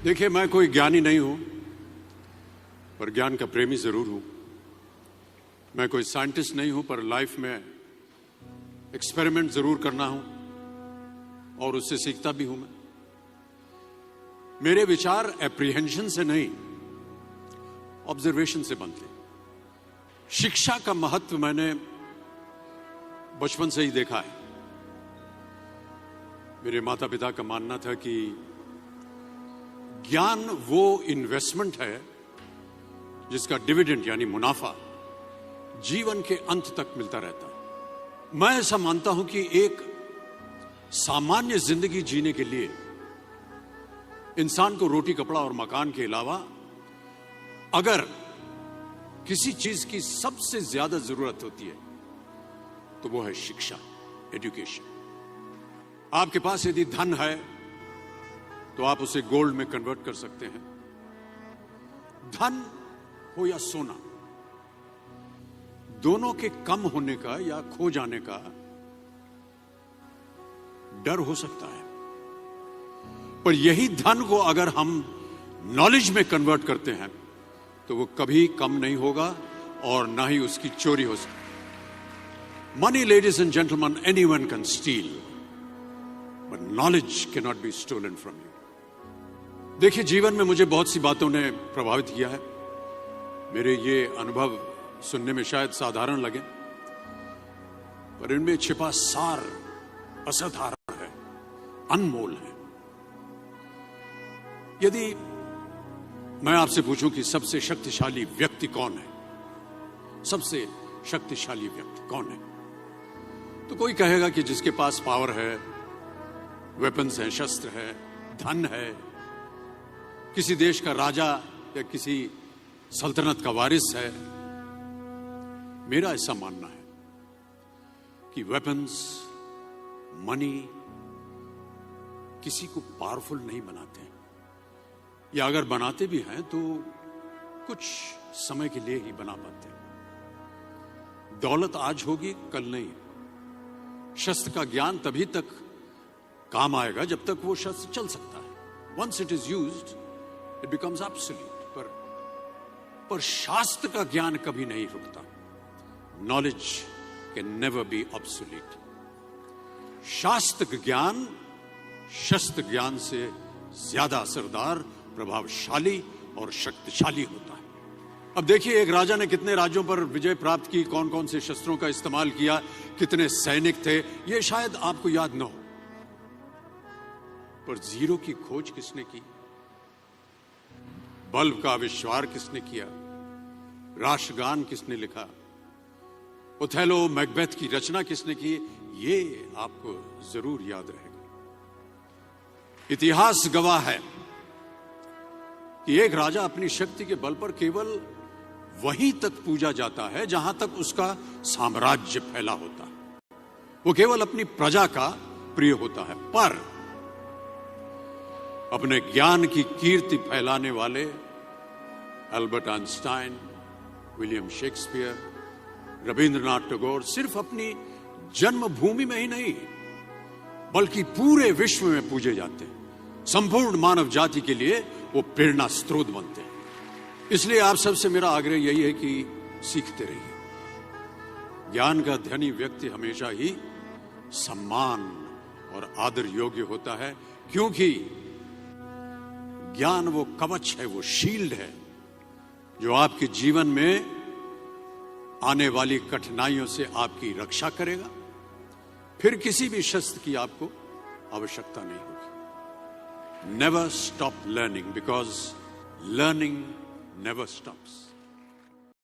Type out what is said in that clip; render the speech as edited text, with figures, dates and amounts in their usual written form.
देखिए, मैं कोई ज्ञानी नहीं हूं, पर ज्ञान का प्रेमी जरूर हूं। मैं कोई साइंटिस्ट नहीं हूं, पर लाइफ में एक्सपेरिमेंट जरूर करना हूं और उससे सीखता भी हूं। मेरे विचार एप्रीहेंशन से नहीं, ऑब्जर्वेशन से बनते। शिक्षा का महत्व मैंने बचपन से ही देखा है। मेरे माता पिता का मानना था कि ज्ञान वो इन्वेस्टमेंट है जिसका डिविडेंड यानी मुनाफा जीवन के अंत तक मिलता रहता है। मैं ऐसा मानता हूं कि एक सामान्य जिंदगी जीने के लिए इंसान को रोटी कपड़ा और मकान के अलावा अगर किसी चीज की सबसे ज्यादा जरूरत होती है तो वो है शिक्षा, एजुकेशन। आपके पास यदि धन है तो आप उसे गोल्ड में कन्वर्ट कर सकते हैं। धन हो या सोना, दोनों के कम होने का या खो जाने का डर हो सकता है, पर यही धन को अगर हम नॉलेज में कन्वर्ट करते हैं तो वो कभी कम नहीं होगा और ना ही उसकी चोरी हो सकती। Money, ladies and gentleman, anyone can steal, but knowledge can not be stolen from you. देखिए, जीवन में मुझे बहुत सी बातों ने प्रभावित किया है। मेरे ये अनुभव सुनने में शायद साधारण लगे, पर इनमें छिपा सार असाधारण है, अनमोल है। यदि मैं आपसे पूछूं कि सबसे शक्तिशाली व्यक्ति कौन है, सबसे शक्तिशाली व्यक्ति कौन है, तो कोई कहेगा कि जिसके पास पावर है, वेपन्स है, शस्त्र है, धन है, किसी देश का राजा या किसी सल्तनत का वारिस है। मेरा ऐसा मानना है कि वेपन्स, मनी किसी को पावरफुल नहीं बनाते, या अगर बनाते भी हैं तो कुछ समय के लिए ही बना पाते हैं। दौलत आज होगी, कल नहीं। शस्त्र का ज्ञान तभी तक काम आएगा जब तक वो शस्त्र चल सकता है। Once it is used it becomes absolute. पर शास्त्र का ज्ञान कभी नहीं रुकता। Knowledge can never be obsolete. शास्त्र ज्ञान शस्त्र ज्ञान से ज्यादा असरदार, प्रभावशाली और शक्तिशाली होता है। अब देखिए, एक राजा ने कितने राज्यों पर विजय प्राप्त की, कौन कौन से शस्त्रों का इस्तेमाल किया, कितने सैनिक थे, यह शायद आपको याद न हो, पर जीरो की खोज किसने की, बल्ब का आविष्कार किसने किया, राष्ट्रगान किसने लिखा, ओथेलो, मैकबेथ की रचना किसने की, ये आपको जरूर याद रहेगा। इतिहास गवाह है कि एक राजा अपनी शक्ति के बल पर केवल वहीं तक पूजा जाता है जहां तक उसका साम्राज्य फैला होता है। वो केवल अपनी प्रजा का प्रिय होता है। पर अपने ज्ञान की कीर्ति फैलाने वाले Albert Einstein, William Shakespeare, Rabindranath Tagore सिर्फ अपनी जन्मभूमि में ही नहीं बल्कि पूरे विश्व में पूजे जाते हैं। संपूर्ण मानव जाति के लिए वो प्रेरणा स्रोत बनते हैं। इसलिए आप सबसे मेरा आग्रह यही है कि सीखते रहिए। ज्ञान का धनी व्यक्ति हमेशा ही सम्मान और आदर योग्य होता है, क्योंकि ज्ञान वो कवच है, वो शील्ड है जो आपके जीवन में आने वाली कठिनाइयों से आपकी रक्षा करेगा। फिर किसी भी शस्त्र की आपको आवश्यकता नहीं होगी। Never stop learning, because learning never stops.